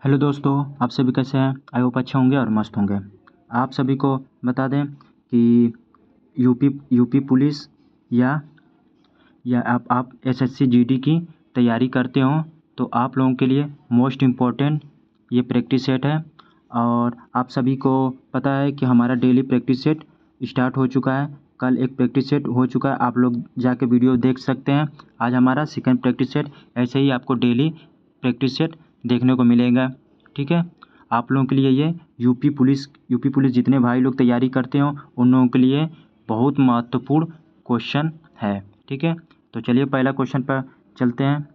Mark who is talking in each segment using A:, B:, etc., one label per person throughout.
A: Hello दोस्तों, आप सभी कैसे हैं? आई होप अच्छे होंगे और मस्त होंगे। आप सभी को बता दें कि यूपी पुलिस या आप एसएससी जीडी की तैयारी करते हो तो आप लोगों के लिए मोस्ट इम्पोर्टेंट ये प्रैक्टिस सेट है। और आप सभी को पता है कि हमारा डेली प्रैक्टिस सेट स्टार्ट हो चुका है। कल एक प्रैक्टिस सेट हो चुका है, आप लोग जाके वीडियो देख सकते हैं। आज हमारा सेकंड प्रैक्टिस सेट, ऐसे ही आपको डेली प्रैक्टिस सेट देखने को मिलेगा। ठीक है, आप लोगों के लिए ये यूपी पुलिस जितने भाई लोग तैयारी करते हो उन लोगों के लिए बहुत महत्वपूर्ण क्वेश्चन है। ठीक है, तो चलिए पहला क्वेश्चन पर चलते हैं।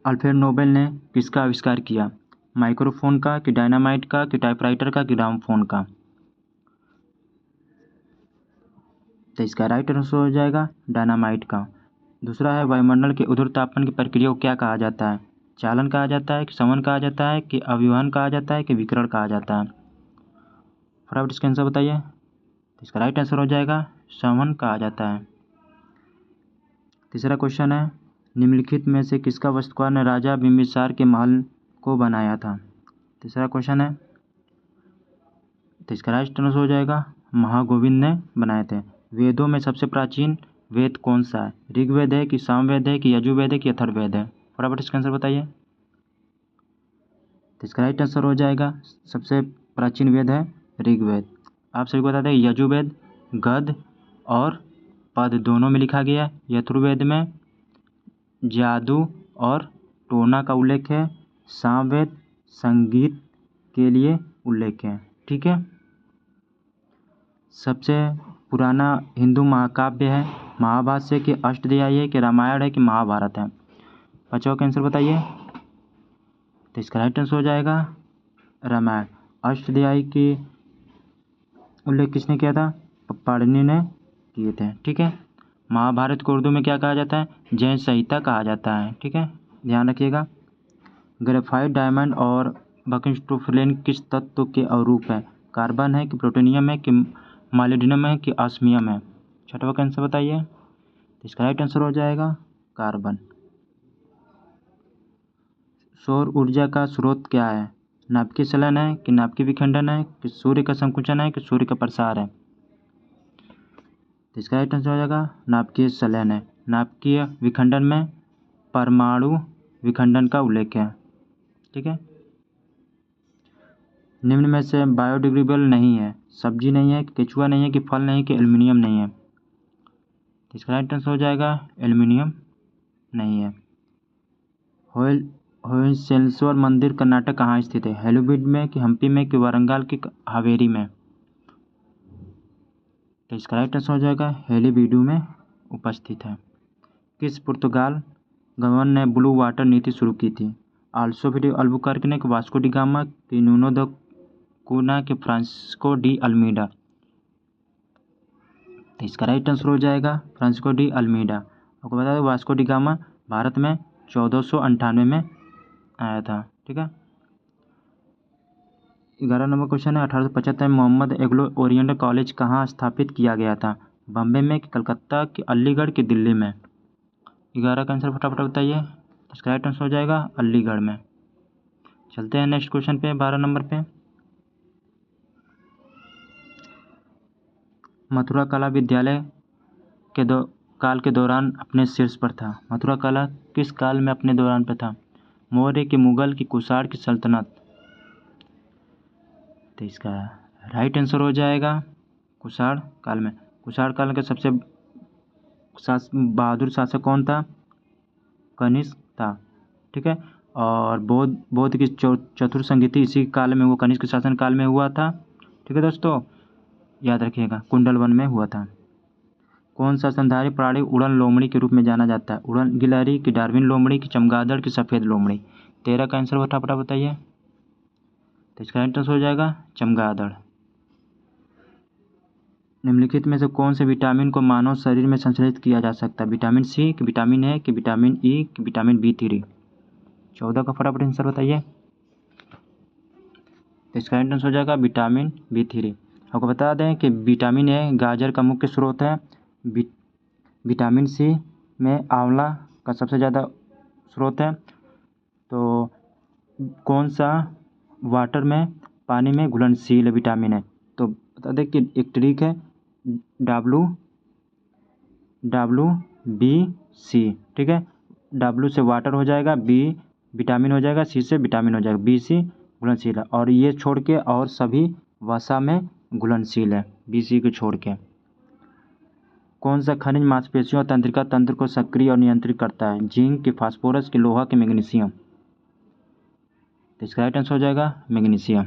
A: अल्फ्रेड नोबेल ने किसका आविष्कार किया? माइक्रोफोन का, कि डायनामाइट का, कि टाइपराइटर का, कि ग्रामोफोन का? तो इसका राइट आंसर हो जाएगा डायनामाइट का। दूसरा है, वायुमंडल के ऊर्ध्वतापन की प्रक्रिया को क्या कहा जाता है? चालन कहा जाता है, कि समन कहा जाता है, कि अभिवहन कहा जाता है, कि विकिरण कहा जाता है? फटाफट इसका आंसर बताइए। तो इसका राइट आंसर हो जाएगा समन कहा जाता है। तीसरा क्वेश्चन है, निम्नलिखित में से किसका वास्तुकार ने राजा बिंबिसार के महल को बनाया था? तीसरा क्वेश्चन है, तो इसका राइट आंसर हो जाएगा महागोविंद ने बनाए थे। वेदों में सबसे प्राचीन वेद कौन सा है? ऋग्वेद है, कि सामवेद है, कि यजुर्वेद है, कि अथर्ववेद है? फटाफट इसका आंसर बताइए। तो इसका राइट आंसर हो जाएगा सबसे प्राचीन वेद है ऋग्वेद। आप सभी को बता दें यजुर्वेद गद्य और पद दोनों में लिखा गया है। यजुर्वेद में जादू और टोना का उल्लेख है। सामवेद संगीत के लिए उल्लेख है। ठीक है, सबसे पुराना हिंदू महाकाव्य है महाभाष्य, कि अष्टध्यायी है, कि रामायण है, कि महाभारत है? पांचवा का आंसर बताइए। तो इसका राइट आंसर हो जाएगा रामायण। अष्टध्यायी की उल्लेख किसने किया था? पाणिनि ने किए थे। ठीक है, महाभारत को उर्दू में क्या कहा जाता है? जैन संहिता कहा जाता है। ठीक है, ध्यान रखिएगा। ग्रेफाइट डायमंड और बकिंगटोफिलेन किस तत्व के अवरूप है? कार्बन है, कि प्लूटोनियम है, कि मालिब्डिनम है, कि ऑस्मियम है? छठवा का आंसर बताइए। तो इसका राइट आंसर हो जाएगा कार्बन। सौर ऊर्जा का स्रोत क्या है? नाभिकीय संलयन है, कि नाभिकीय विखंडन है, कि सूर्य का संकुचन है, कि सूर्य का प्रसार है? तो इसका राइट आंसर हो जाएगा नाभिकीय संलयन है। नाभिकीय विखंडन में परमाणु विखंडन का उल्लेख है। ठीक है, निम्न में से बायोडिग्रेडेबल नहीं है। सब्जी नहीं है, कि केचुआ नहीं है, कि फल नहीं, कि एल्युमिनियम नहीं है? तो इसका राइट आंसर हो जाएगा एल्युमिनियम नहीं है। होयसलेश्वर मंदिर कर्नाटक कहाँ स्थित है? हेलोबीड में, कि हम्पी में, कि वारंगल, की हावेरी में? तो इसका राइट आंसर हो जाएगा हेलीबीडू में उपस्थित है। किस पुर्तगाल गवर्नर ने ब्लू वाटर नीति शुरू की थी? अल्सोविडो अल्बुकर्क ने, कि वास्को डी गामा, कि नुनो द कूना, कि फ्रांसिस्को डी अल्मीडा? तो इसका राइट आंसर हो जाएगा फ्रांसिस्को डी अल्मीडा। आपको बता दें वास्को डी गामा भारत में 1498 में आया था। ठीक है, 11 नंबर क्वेश्चन है, 1875 में मोहम्मद एग्लो ओरिएंटल कॉलेज कहाँ स्थापित किया गया था? बम्बे में, कि कलकत्ता, कि अलीगढ़, कि दिल्ली में? 11 का आंसर फटाफट बताइए। इसका राइट आंसर हो जाएगा अलीगढ़ में। चलते हैं नेक्स्ट क्वेश्चन पे, 12 नंबर पे। मथुरा कला विद्यालय के काल के दौरान अपने शीर्ष पर था। मथुरा कला किस काल में अपने दौरान पर था? मौर्य, की मुगल, की कुषाण, की सल्तनत? तो इसका राइट आंसर हो जाएगा कुषाण काल में। कुषाण काल का सबसे बहादुर शासक कौन था? कनिष्क था। ठीक है, और बौद्ध की चतुर संगीति इसी काल में, वो कनिष्क के शासन काल में हुआ था। ठीक है दोस्तों, याद रखिएगा कुंडल वन में हुआ था। कौन सा स्तनधारी प्राणी उड़न लोमड़ी के रूप में जाना जाता है? उड़न गिलहरी, की डार्विन लोमड़ी, की चमगादड़, की सफ़ेद लोमड़ी? 13 का आंसर फटाफट बताइए। तो इसका आंसर हो जाएगा चमगादड़। निम्नलिखित में से कौन से विटामिन को मानव शरीर में संश्लेषित किया जा सकता है? विटामिन सी, कि विटामिन ए, कि विटामिन ई, कि विटामिन B3? 14 का फटाफट आंसर बताइए। तो इसका आंसर हो जाएगा विटामिन B3। आपको बता दें कि विटामिन ए गाजर का मुख्य स्रोत है। विटामिन सी में आंवला का सबसे ज़्यादा स्रोत है। तो कौन सा वाटर में पानी में घुलनशील विटामिन है? तो बता दें कि एक ट्रिक है, WBC, ठीक है। W से वाटर हो जाएगा, B विटामिन हो जाएगा, C से विटामिन हो जाएगा, BC घुलनशील है। और ये छोड़ के और सभी वसा में घुलनशील है, BC को छोड़ के। कौन सा खनिज मांसपेशियों और तंत्रिका तंत्र को सक्रिय और नियंत्रित करता है? जिंक की, फास्फोरस की, लोहा की, मैग्नीशियम? तो इसका राइट आंसर हो जाएगा मैग्नीशियम।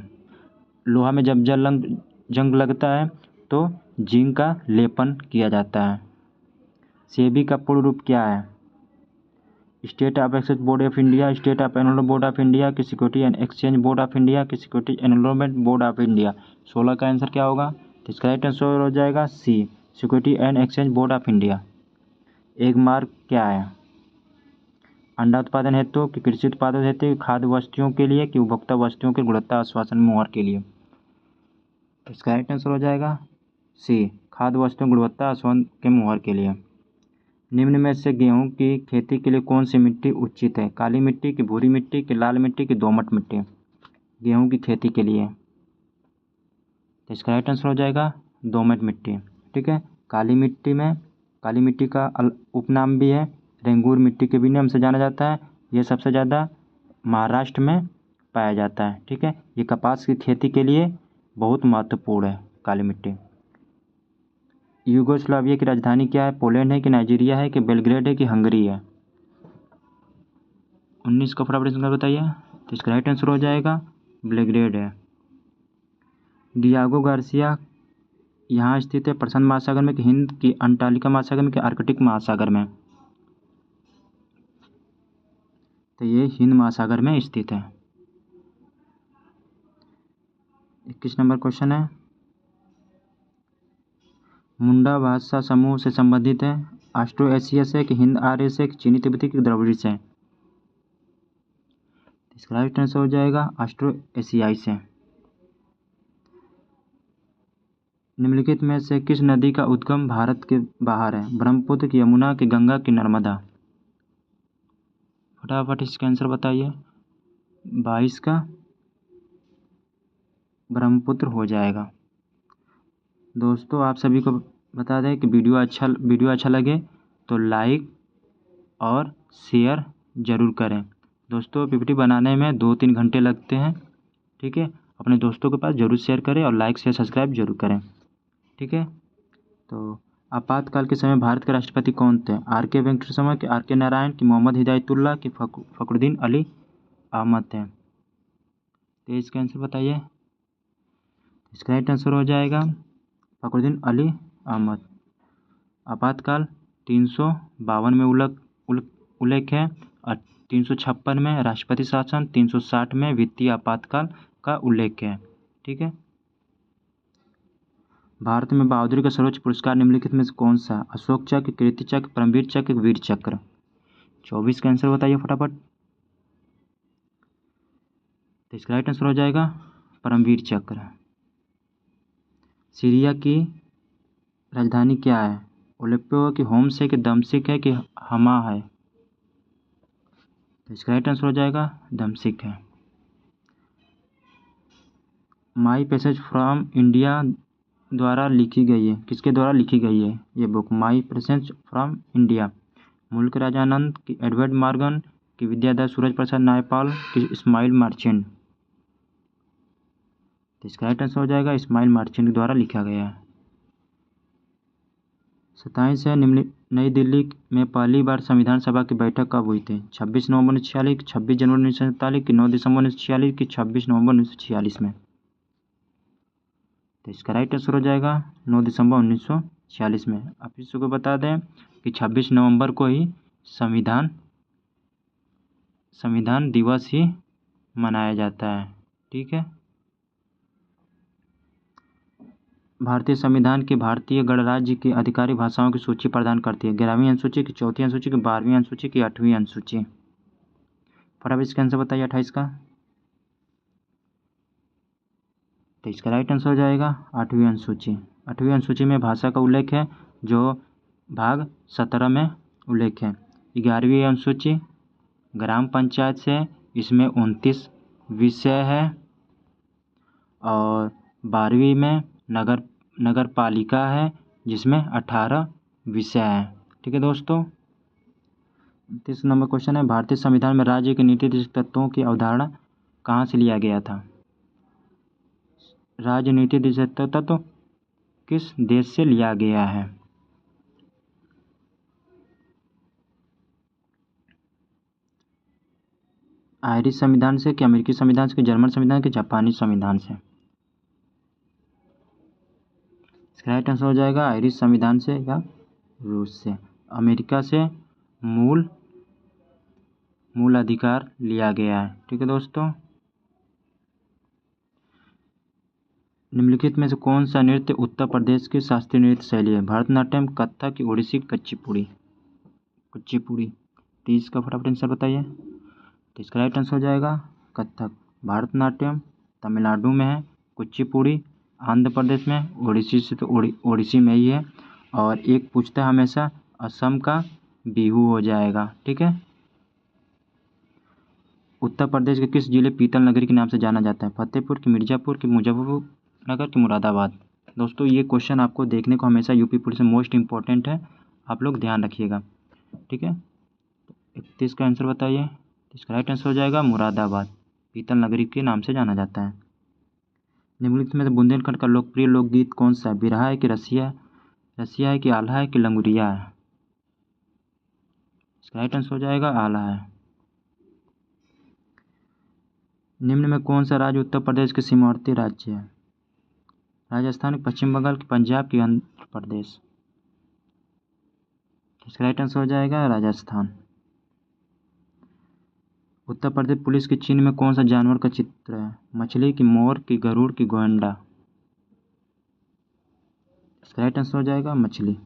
A: लोहा में जब जंग लगता है तो जिंक का लेपन किया जाता है। सेबी का पूर्ण रूप क्या है? State of exchange board of India, state of enrolment board of India, की security and exchange board of India, की security enrolment board of India? 16 का आंसर क्या होगा? तो इसका राइट आंसर हो जाएगा C, security and exchange board of India. Agmark क्या है? अंडा उत्पादन हेतु, कि कृषि उत्पादन हेतु, खाद्य वस्तुओं के लिए, कि उपभोक्ता वस्तुओं के गुणवत्ता आश्वासन मुहर के लिए? इसका राइट आंसर हो जाएगा C, खाद्य वस्तुओं गुणवत्ता आश्वासन के मुहर के लिए। निम्न में से गेहूं की खेती के लिए कौन सी मिट्टी उचित है? काली मिट्टी, की भूरी मिट्टी, की लाल मिट्टी, की दोमट मिट्टी? गेहूं की खेती के लिए तो इसका राइट आंसर हो जाएगा दोमट मिट्टी, ठीक है। काली मिट्टी का उपनाम भी है, रेंगूर मिट्टी के भी नाम से जाना जाता है। यह सबसे ज़्यादा महाराष्ट्र में पाया जाता है, ठीक है। ये कपास की खेती के लिए बहुत महत्वपूर्ण है काली मिट्टी। यूगोस्लाविया की राजधानी क्या है? पोलैंड है, कि नाइजीरिया है, कि बेलग्रेड है, कि हंगरी है? 19 का फटाफट इसका बताइए। तो इसका राइट आंसर हो जाएगा बेलग्रेड है। डियागो गार्सिया यहाँ स्थित है प्रशांत महासागर में, कि हिंद की अंटार्कटिका महासागर में, कि आर्कटिक महासागर में? तो ये हिंद महासागर में स्थित है। 21 नंबर क्वेश्चन है, मुंडा भाषा समूह से संबंधित है? ऑस्ट्रो एशिया से, कि हिंद आर्य से, कि चीनी तिब्बती, कि द्रविड़ से? इसका राइट आंसर हो जाएगा ऑस्ट्रो एशियाई से। निम्नलिखित में से किस नदी का उद्गम भारत के बाहर है? ब्रह्मपुत्र, की यमुना, की गंगा, की नर्मदा? फटाफट इसका आंसर बताइए। 22 का ब्रह्मपुत्र हो जाएगा। दोस्तों आप सभी को बता दें कि वीडियो अच्छा लगे तो लाइक और शेयर ज़रूर करें। दोस्तों PPT बनाने में 2-3 घंटे लगते हैं, ठीक है। अपने दोस्तों के पास ज़रूर शेयर करें और लाइक शेयर सब्सक्राइब जरूर करें, ठीक है। तो आपातकाल के समय भारत के राष्ट्रपति कौन थे? RK वेंकटेश्वर, कि RK नारायण, कि मोहम्मद हिदायतुल्लाह, कि फखरुद्दीन अली अहमद थे? तो इसका आंसर बताइए। इसका राइट आंसर हो जाएगा फखरुद्दीन अली अहमद। आपातकाल 352 में उल्लेख है और 356 में राष्ट्रपति शासन, 360 में वित्तीय आपातकाल का उल्लेख है, ठीक है। भारत में बहादुरी का सर्वोच्च पुरस्कार निम्नलिखित में से कौन सा? अशोक चक्र, कीर्ति चक्र, परमवीर चक्र, वीर चक्र? 24 का आंसर बताइए फटाफट। तो इसका राइट आंसर हो जाएगा परमवीर चक्र। सीरिया की राजधानी क्या है? ओलेप्पो, की होम्स है, कि दमश्क है, कि हमा है? तो इसका राइट आंसर हो जाएगा दमश्क है। माई पैसेज फ्रॉम इंडिया द्वारा लिखी गई है? किसके द्वारा लिखी गई है ये book? My passage from India? मुल्क राजानंद, की एडवर्ड मॉर्गन, की विद्याधर सूरज प्रसाद नायपाल, की इस्माइल मार्चेंट? तो इसका राइट आंसर हो जाएगा इस्माइल मार्चेंट द्वारा लिखा गया है। 27 है, नई दिल्ली में पहली बार संविधान सभा की बैठक कब हुई थी? 26 नवंबर 1946, 26 जनवरी 1947, की 9 दिसंबर 1946, की 26 नवंबर 1946 में? तो इसका राइट आंसर हो जाएगा 9 दिसंबर 1946 में। आप इसको बता दें कि 26 नवंबर को ही संविधान दिवस ही मनाया जाता है, ठीक है। भारतीय संविधान की भारतीय गणराज्य की आधिकारिक भाषाओं की सूची प्रदान करती है? 11वीं अनुसूची, की 4वीं अनुसूची, की 12वीं अनुसूची, की 8वीं अनुसूची? फटाफट इसका आंसर बताइए 28 का। तो इसका राइट आंसर हो जाएगा 8वीं अनुसूची। 8वीं अनुसूची में भाषा का उल्लेख है जो भाग 17 में उल्लेख है। 11वीं अनुसूची ग्राम पंचायत से इसमें 29 विषय है और 12वीं में नगर पालिका है जिसमें 18 विषय हैं। ठीक है दोस्तों। 30 नंबर क्वेश्चन है, भारतीय संविधान में राज्य के नीति निर्देशक तत्वों की अवधारणा कहाँ से लिया गया था? राज्य नीति निर्देशक तत्व किस देश से लिया गया है? आयरिश संविधान से कि अमेरिकी संविधान से कि जर्मन संविधान के जापानी संविधान से? इसका राइट आंसर हो जाएगा आयरिश संविधान से या रूस से। अमेरिका से मूल अधिकार लिया गया है। ठीक है दोस्तों। निम्नलिखित में से कौन सा नृत्य उत्तर प्रदेश की शास्त्रीय नृत्य शैली है? भरतनाट्यम, कथक, ओडिसी, कुचिपुड़ी? तो इसका फटाफट आंसर बताइए। तो इसका राइट आंसर हो जाएगा कथक। भरतनाट्यम तमिलनाडु में है, कुचिपुड़ी आंध्र प्रदेश में, ओडिसी से तो ओडिसी में ही है, और एक पूछता है हमेशा असम का बिहू हो जाएगा। ठीक है। उत्तर प्रदेश के किस जिले पीतल नगरी के नाम से जाना जाता है? फतेहपुर की, मिर्ज़ापुर की, मुजफ्फरनगर की, मुरादाबाद? दोस्तों ये क्वेश्चन आपको देखने को हमेशा यूपी पुलिस में मोस्ट इम्पोर्टेंट है, आप लोग ध्यान रखिएगा। ठीक है। 31 का आंसर बताइए। इसका राइट आंसर हो जाएगा मुरादाबाद, पीतल नगरी के नाम से जाना जाता है। निम्नलिखित में से बुंदेलखंड का लोकप्रिय लोकगीत कौन सा है? बिरहा है कि रसिया है कि आल्हा है कि लंगुरिया है? इसका राइट आंसर हो जाएगा आल्हा है। निम्न में कौन सा राज्य उत्तर प्रदेश के सीमावर्ती राज्य है? राजस्थान, पश्चिम बंगाल की, पंजाब की, आंध्र प्रदेश? इसका राइट आंसर हो जाएगा राजस्थान। उत्तर प्रदेश पुलिस के चिन्ह में कौन सा जानवर का चित्र है? मछली की, मोर की, गरुड़ की, गोंडा? इसका राइट आंसर हो जाएगा मछली।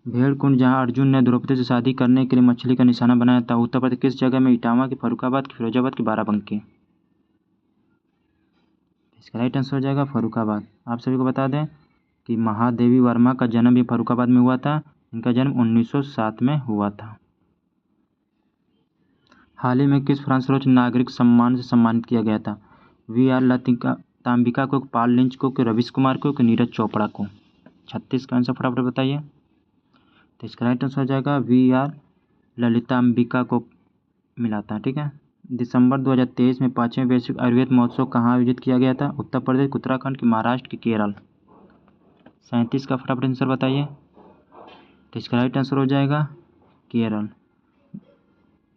A: भेड़कुंड जहां अर्जुन ने द्रौपदी से शादी करने के लिए मछली का निशाना बनाया था, उत्तर प्रदेश किस जगह में? इटावा की, फर्रुखाबाद की, फिरोजाबाद की, बाराबंकी? इसका राइट आंसर हो जाएगा फर्रुखाबाद। आप सभी को बता दें कि महादेवी वर्मा का जन्म भी फर्रुखाबाद में हुआ था। इनका जन्म 1907 में हुआ था। हाल ही में किस फ्रांस सर्वोच्च नागरिक सम्मान से सम्मानित किया गया था? वी.आर. लतिकाम्बिका को, पाल लिंच को, कि रवीश कुमार को, कि नीरज चोपड़ा को? 36 का आंसर फटाफट बताइए। तो इसका राइट आंसर हो जाएगा वी.आर. ललिताम्बिका को मिला था। ठीक है। दिसंबर 2023 में 5वें वैश्विक आयुर्वेद महोत्सव कहाँ आयोजित किया गया था? उत्तर प्रदेश, उत्तराखंड की, महाराष्ट्र की, केरल? 37 का फटाफट आंसर बताइए। तो इसका राइट आंसर हो जाएगा केरल।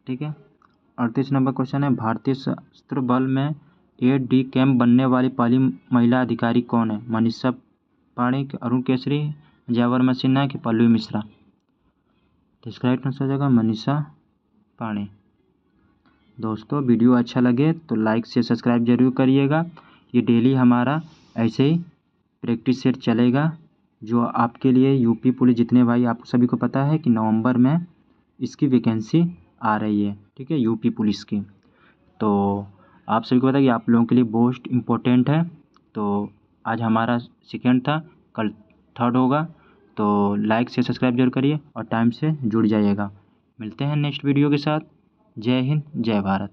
A: ठीक है। 38 नंबर क्वेश्चन है, भारतीय सशस्त्र बल में 8D कैंप बनने वाली पहली महिला अधिकारी कौन है? मनीषा पाणे, अरुण केसरी, जयवर्मा सिन्हा की, पल्लवी मिश्रा? तो इसका राइट आंसर हो जाएगा मनीषा पाणे। दोस्तों वीडियो अच्छा लगे तो लाइक से सब्सक्राइब जरूर करिएगा। ये डेली हमारा ऐसे ही प्रैक्टिस सेट चलेगा जो आपके लिए यूपी पुलिस, जितने भाई आप सभी को पता है कि नवंबर में इसकी वैकेंसी आ रही है। ठीक है, यूपी पुलिस की। तो आप सभी को पता है कि आप लोगों के लिए मोस्ट इम्पोर्टेंट है। तो आज हमारा सेकेंड था, कल थर्ड होगा। तो लाइक से सब्सक्राइब जरूर करिए और टाइम से जुड़ जाइएगा। मिलते हैं नेक्स्ट वीडियो के साथ। जय हिंद, जय भारत।